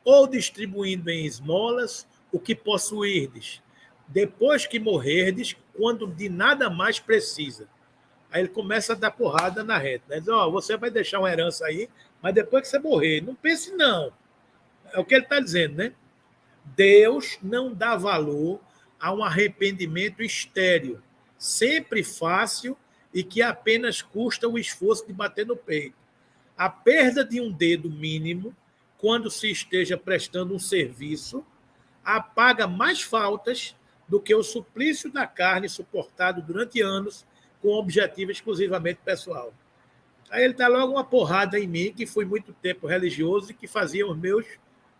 ou distribuindo em esmolas o que possuirdes, depois que morrerdes, quando de nada mais precisa. Aí ele começa a dar porrada na reta. Né? Diz, você vai deixar uma herança aí, mas depois que você morrer, não pense não. É o que ele está dizendo, né? Deus não dá valor a um arrependimento estéril, sempre fácil e que apenas custa o esforço de bater no peito. A perda de um dedo mínimo, quando se esteja prestando um serviço, apaga mais faltas do que o suplício da carne suportado durante anos com objetivo exclusivamente pessoal. Aí ele dá logo uma porrada em mim, que fui muito tempo religioso e que fazia os meus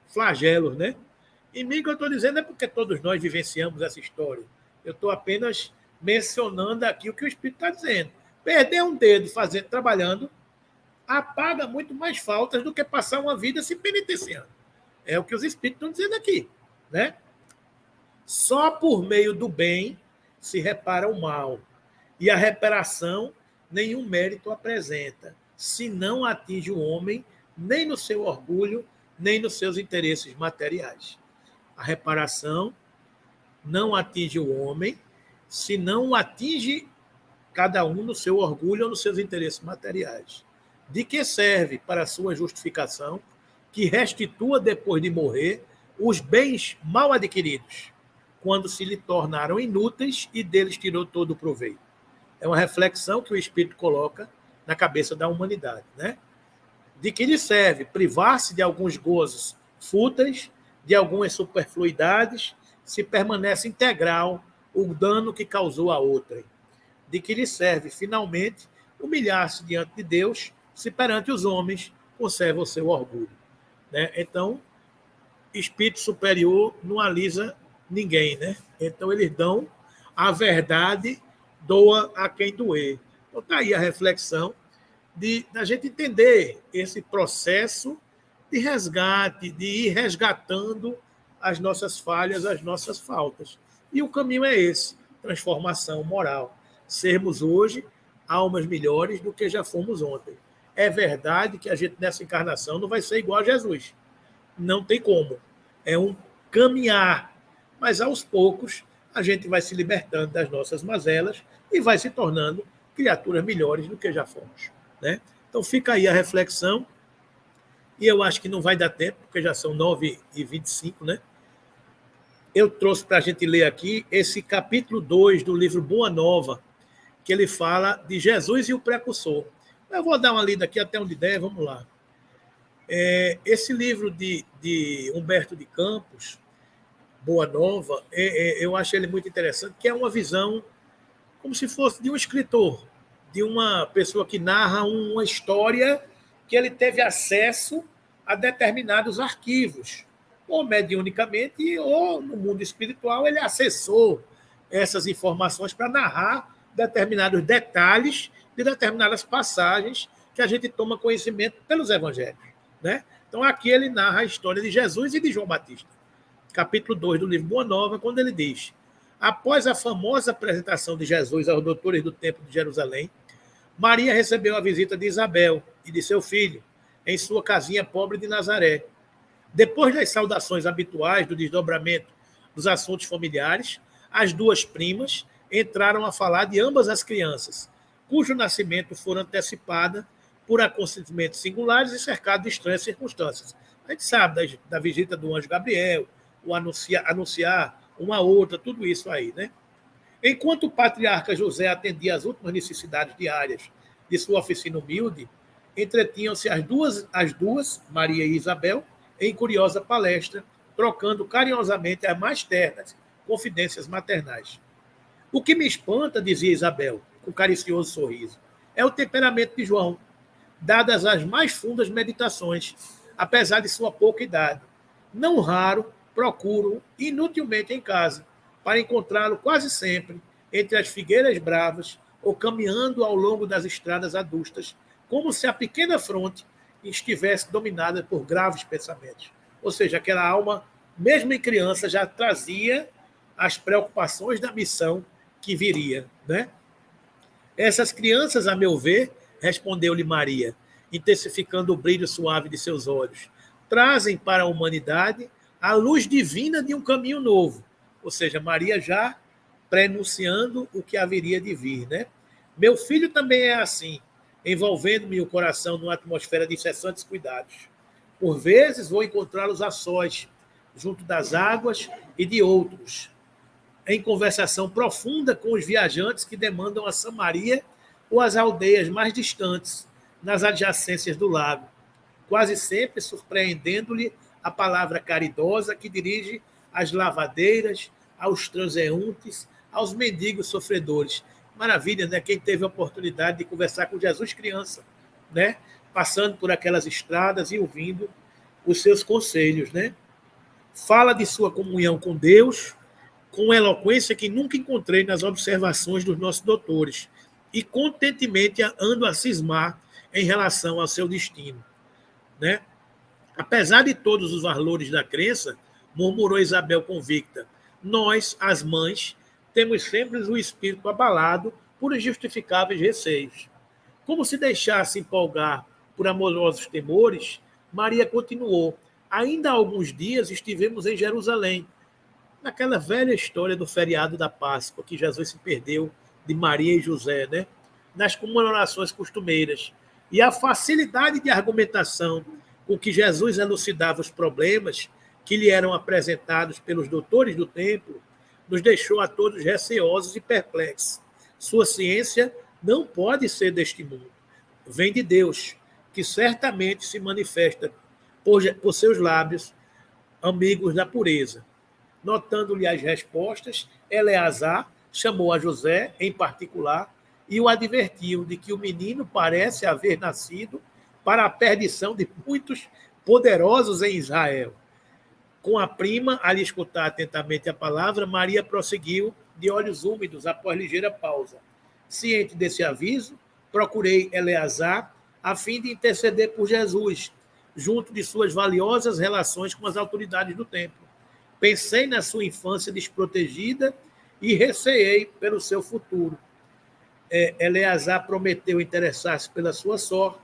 flagelos, né? Em mim, que eu estou dizendo é porque todos nós vivenciamos essa história. Eu estou apenas mencionando aqui o que o Espírito está dizendo. Perder um dedo trabalhando apaga muito mais faltas do que passar uma vida se penitenciando. É o que os Espíritos estão dizendo aqui, né? Só por meio do bem se repara o mal. E a reparação nenhum mérito apresenta, se não atinge o homem nem no seu orgulho, nem nos seus interesses materiais. A reparação não atinge o homem, se não atinge cada um no seu orgulho ou nos seus interesses materiais. De que serve para a sua justificação que restitua depois de morrer os bens mal adquiridos, quando se lhe tornaram inúteis e deles tirou todo o proveito? É uma reflexão que o Espírito coloca na cabeça da humanidade, né? De que lhe serve privar-se de alguns gozos fúteis, de algumas superfluidades, se permanece integral o dano que causou a outrem. De que lhe serve, finalmente, humilhar-se diante de Deus, se perante os homens conserva o seu orgulho. Né? Então, espírito superior não alisa ninguém. Né? Então, eles dão a verdade, doa a quem doer. Então, está aí a reflexão da gente entender esse processo de resgate, de ir resgatando as nossas falhas, as nossas faltas. E o caminho é esse, transformação moral. Sermos hoje almas melhores do que já fomos ontem. É verdade que a gente, nessa encarnação, não vai ser igual a Jesus. Não tem como. É um caminhar. Mas, aos poucos, a gente vai se libertando das nossas mazelas e vai se tornando criaturas melhores do que já fomos. Né? Então, fica aí a reflexão. E eu acho que não vai dar tempo, porque já são 9h25, né? Eu trouxe para a gente ler aqui esse capítulo 2 do livro Boa Nova, que ele fala de Jesus e o precursor. Eu vou dar uma lida aqui até onde der, vamos lá. Esse livro de Humberto de Campos, Boa Nova, eu acho ele muito interessante, que é uma visão como se fosse de um escritor, de uma pessoa que narra uma história que ele teve acesso a determinados arquivos, ou mediunicamente, ou no mundo espiritual, ele acessou essas informações para narrar determinados detalhes de determinadas passagens que a gente toma conhecimento pelos evangelhos. Né? Então, aqui ele narra a história de Jesus e de João Batista. Capítulo 2 do livro Boa Nova, quando ele diz: após a famosa apresentação de Jesus aos doutores do Templo de Jerusalém, Maria recebeu a visita de Isabel e de seu filho, em sua casinha pobre de Nazaré. Depois das saudações habituais do desdobramento dos assuntos familiares, as duas primas entraram a falar de ambas as crianças, cujo nascimento fora antecipada por acontecimentos singulares e cercado de estranhas circunstâncias. A gente sabe da visita do anjo Gabriel, o anunciar uma outra, tudo isso aí, né? Enquanto o patriarca José atendia às últimas necessidades diárias de sua oficina humilde, entretinham-se as duas, Maria e Isabel, em curiosa palestra, trocando carinhosamente as mais ternas confidências maternais. O que me espanta, dizia Isabel, com caricioso sorriso, é o temperamento de João, dadas as mais fundas meditações, apesar de sua pouca idade. Não raro, procuro inutilmente em casa, para encontrá-lo quase sempre entre as figueiras bravas ou caminhando ao longo das estradas adustas, como se a pequena fronte estivesse dominada por graves pensamentos. Ou seja, aquela alma, mesmo em criança, já trazia as preocupações da missão que viria. Né? Essas crianças, a meu ver, respondeu-lhe Maria, intensificando o brilho suave de seus olhos. Trazem para a humanidade a luz divina de um caminho novo. Ou seja, Maria já prenunciando o que haveria de vir, né? Meu filho também é assim, envolvendo-me o coração numa atmosfera de incessantes cuidados. Por vezes vou encontrá-los a sós, junto das águas e de outros, em conversação profunda com os viajantes que demandam a Samaria ou as aldeias mais distantes, nas adjacências do lago, quase sempre surpreendendo-lhe a palavra caridosa que dirige às lavadeiras, aos transeuntes, aos mendigos sofredores. Maravilha, né? Quem teve a oportunidade de conversar com Jesus criança, né? Passando por aquelas estradas e ouvindo os seus conselhos, né? Fala de sua comunhão com Deus, com eloquência que nunca encontrei nas observações dos nossos doutores, e contentemente ando a cismar em relação ao seu destino, né? Apesar de todos os valores da crença, murmurou Isabel convicta, nós, as mães, temos sempre o espírito abalado por injustificáveis receios. Como se deixasse empolgar por amorosos temores, Maria continuou. Ainda há alguns dias estivemos em Jerusalém, naquela velha história do feriado da Páscoa, que Jesus se perdeu de Maria e José, né? Nas comemorações costumeiras. E a facilidade de argumentação com que Jesus elucidava os problemas que lhe eram apresentados pelos doutores do templo nos deixou a todos receosos e perplexos. Sua ciência não pode ser deste mundo. Vem de Deus, que certamente se manifesta por seus lábios, amigos da pureza. Notando-lhe as respostas, Eleazar chamou a José, em particular, e o advertiu de que o menino parece haver nascido para a perdição de muitos poderosos em Israel. Com a prima, a lhe escutar atentamente a palavra, Maria prosseguiu, de olhos úmidos, após ligeira pausa. Ciente desse aviso, procurei Eleazar, a fim de interceder por Jesus, junto de suas valiosas relações com as autoridades do templo. Pensei na sua infância desprotegida e receei pelo seu futuro. Eleazar prometeu interessar-se pela sua sorte.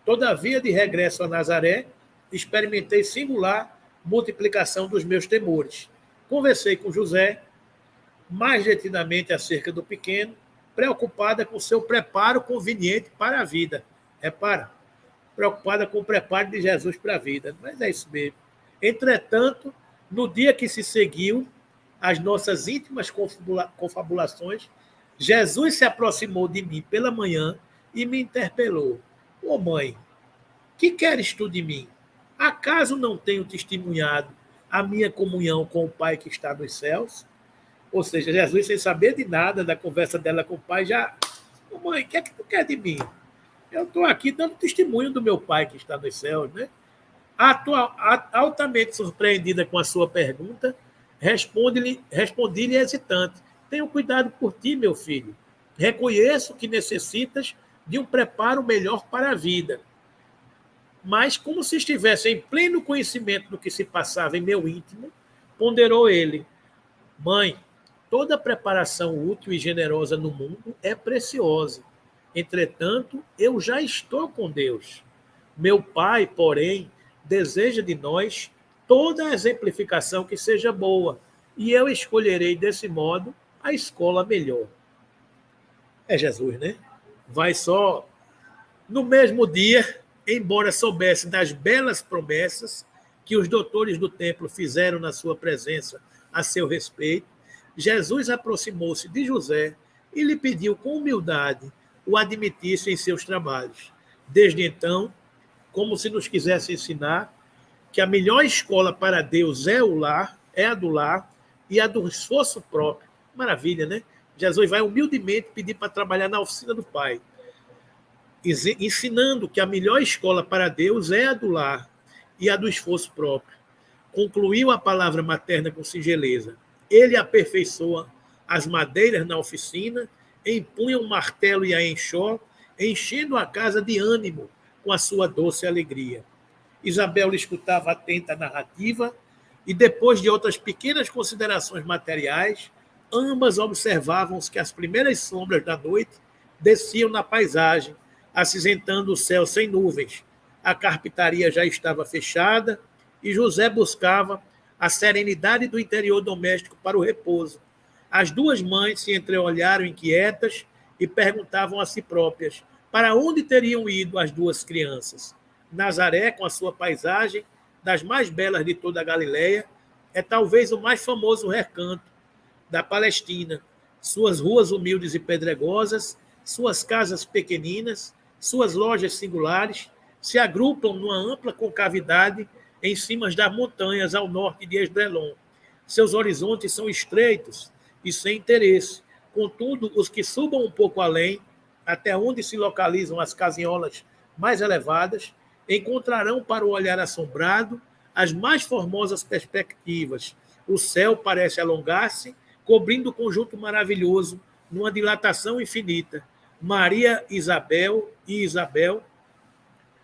Todavia, de regresso a Nazaré, experimentei singular multiplicação dos meus temores. Conversei com José, mais detidamente acerca do pequeno, preocupada com seu preparo conveniente para a vida. Repara, preocupada com o preparo de Jesus para a vida. Mas é isso mesmo. Entretanto, no dia que se seguiu às nossas íntimas confabulações, Jesus se aproximou de mim pela manhã e me interpelou. Ô mãe, que queres tu de mim? Acaso não tenho testemunhado a minha comunhão com o Pai que está nos céus? Ou seja, Jesus, sem saber de nada da conversa dela com o Pai, já... Ô mãe, o que é que tu quer de mim? Eu estou aqui dando testemunho do meu Pai que está nos céus, né? Altamente surpreendida com a sua pergunta, respondi-lhe hesitante. Tenho cuidado por ti, meu filho. Reconheço que necessitas de um preparo melhor para a vida. Mas, como se estivesse em pleno conhecimento do que se passava em meu íntimo, ponderou ele. Mãe, toda preparação útil e generosa no mundo é preciosa. Entretanto, eu já estou com Deus. Meu Pai, porém, deseja de nós toda a exemplificação que seja boa, e eu escolherei desse modo a escola melhor. É Jesus, né? Vai só no mesmo dia, embora soubesse das belas promessas que os doutores do templo fizeram na sua presença a seu respeito, Jesus aproximou-se de José e lhe pediu com humildade o admitisse em seus trabalhos. Desde então, como se nos quisesse ensinar que a melhor escola para Deus é a do lar e a do esforço próprio. Maravilha, né? Jesus vai humildemente pedir para trabalhar na oficina do Pai, ensinando que a melhor escola para Deus é a do lar e a do esforço próprio. Concluiu a palavra materna com singeleza. Ele aperfeiçoa as madeiras na oficina, empunha um martelo e a enxó, enchendo a casa de ânimo com a sua doce alegria. Isabel lhe escutava atenta a narrativa e, depois de outras pequenas considerações materiais, ambas observavam que as primeiras sombras da noite desciam na paisagem, acinzentando o céu sem nuvens. A carpintaria já estava fechada e José buscava a serenidade do interior doméstico para o repouso. As duas mães se entreolharam inquietas e perguntavam a si próprias para onde teriam ido as duas crianças. Nazaré, com a sua paisagem, das mais belas de toda a Galileia, é talvez o mais famoso recanto da Palestina. Suas ruas humildes e pedregosas, suas casas pequeninas, suas lojas singulares, se agrupam numa ampla concavidade em cima das montanhas ao norte de Esdrelon. Seus horizontes são estreitos e sem interesse. Contudo, os que subam um pouco além, até onde se localizam as casinholas mais elevadas, encontrarão para o olhar assombrado as mais formosas perspectivas. O céu parece alongar-se, cobrindo o conjunto maravilhoso numa dilatação infinita. Maria e Isabel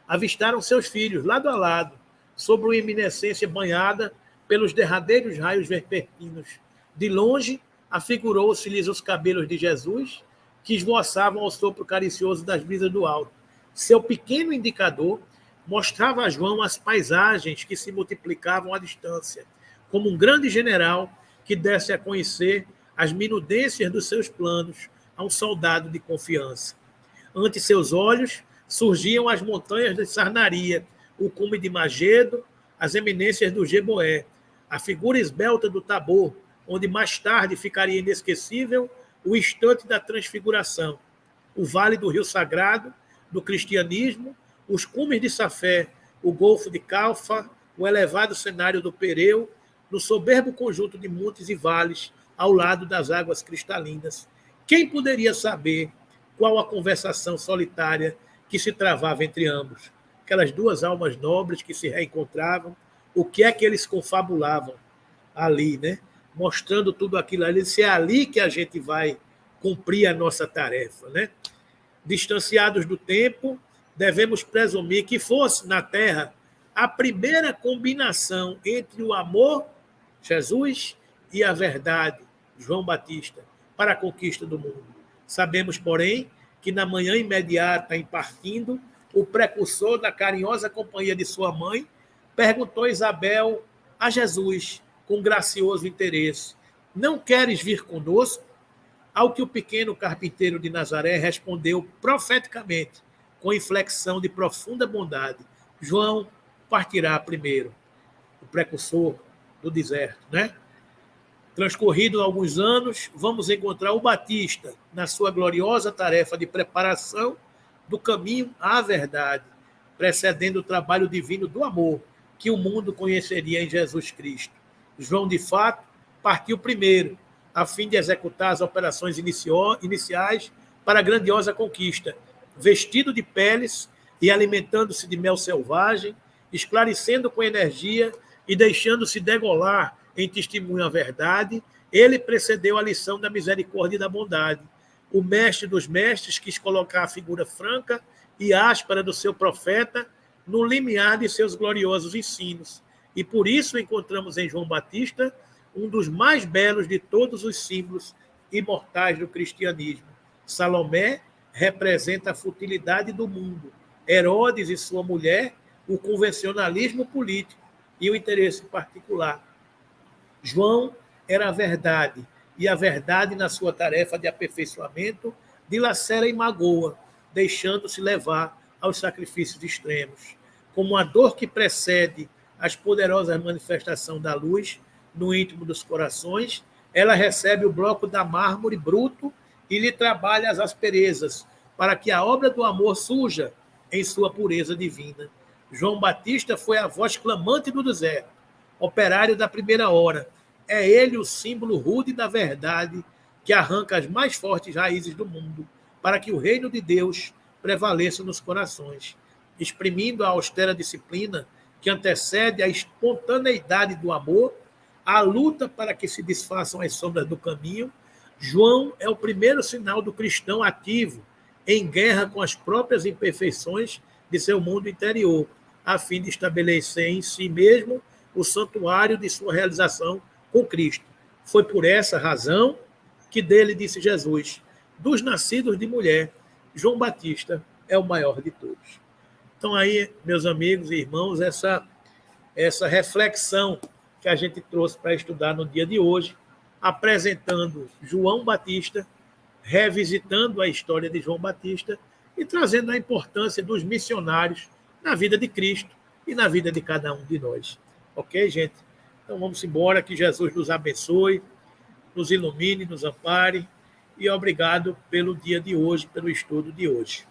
avistaram seus filhos lado a lado, sobre uma eminência banhada pelos derradeiros raios vespertinos. De longe, afigurou-se-lhes os cabelos de Jesus, que esvoaçavam ao sopro caricioso das brisas do alto. Seu pequeno indicador mostrava a João as paisagens que se multiplicavam à distância, como um grande general que desse a conhecer as minudências dos seus planos a um soldado de confiança. Ante seus olhos surgiam as montanhas de Sarnaria, o cume de Magedo, as eminências do Jeboé, a figura esbelta do Tabor, onde mais tarde ficaria inesquecível o instante da transfiguração, o vale do Rio Sagrado, do cristianismo, os cumes de Safé, o golfo de Calfa, o elevado cenário do Pereu, no soberbo conjunto de montes e vales, ao lado das águas cristalinas. Quem poderia saber qual a conversação solitária que se travava entre ambos? Aquelas duas almas nobres que se reencontravam, o que é que eles confabulavam ali, né? Mostrando tudo aquilo ali, se é ali que a gente vai cumprir a nossa tarefa, né? Distanciados do tempo, devemos presumir que fosse na Terra a primeira combinação entre o amor, Jesus, e a verdade, João Batista, para a conquista do mundo. Sabemos, porém, que na manhã imediata em partindo, o precursor da carinhosa companhia de sua mãe perguntou a Isabel a Jesus, com gracioso interesse: não queres vir conosco? Ao que o pequeno carpinteiro de Nazaré respondeu profeticamente, com inflexão de profunda bondade: João partirá primeiro, o precursor do deserto, né? Transcorrido alguns anos, vamos encontrar o Batista na sua gloriosa tarefa de preparação do caminho à verdade, precedendo o trabalho divino do amor que o mundo conheceria em Jesus Cristo. João, de fato, partiu primeiro, a fim de executar as operações iniciais para a grandiosa conquista, vestido de peles e alimentando-se de mel selvagem, esclarecendo com energia e deixando-se degolar em testemunho à verdade, ele precedeu a lição da misericórdia e da bondade. O mestre dos mestres quis colocar a figura franca e áspera do seu profeta no limiar de seus gloriosos ensinos. E por isso encontramos em João Batista um dos mais belos de todos os símbolos imortais do cristianismo. Salomé representa a futilidade do mundo. Herodes e sua mulher, o convencionalismo político e o interesse particular. João era a verdade, e a verdade, na sua tarefa de aperfeiçoamento, dilacera e magoa, deixando-se levar aos sacrifícios extremos. Como a dor que precede as poderosas manifestações da luz no íntimo dos corações, ela recebe o bloco da mármore bruto e lhe trabalha as asperezas, para que a obra do amor surja em sua pureza divina. João Batista foi a voz clamante do deserto, operário da primeira hora. É ele o símbolo rude da verdade que arranca as mais fortes raízes do mundo, para que o reino de Deus prevaleça nos corações. Exprimindo a austera disciplina que antecede a espontaneidade do amor, a luta para que se desfaçam as sombras do caminho, João é o primeiro sinal do cristão ativo, em guerra com as próprias imperfeições de seu mundo interior, a fim de estabelecer em si mesmo o santuário de sua realização com Cristo. Foi por essa razão que dele disse Jesus: dos nascidos de mulher, João Batista é o maior de todos. Então aí, meus amigos e irmãos, essa reflexão que a gente trouxe para estudar no dia de hoje, apresentando João Batista, revisitando a história de João Batista e trazendo a importância dos missionários na vida de Cristo e na vida de cada um de nós. Ok, gente? Então vamos embora, que Jesus nos abençoe, nos ilumine, nos ampare, e obrigado pelo dia de hoje, pelo estudo de hoje.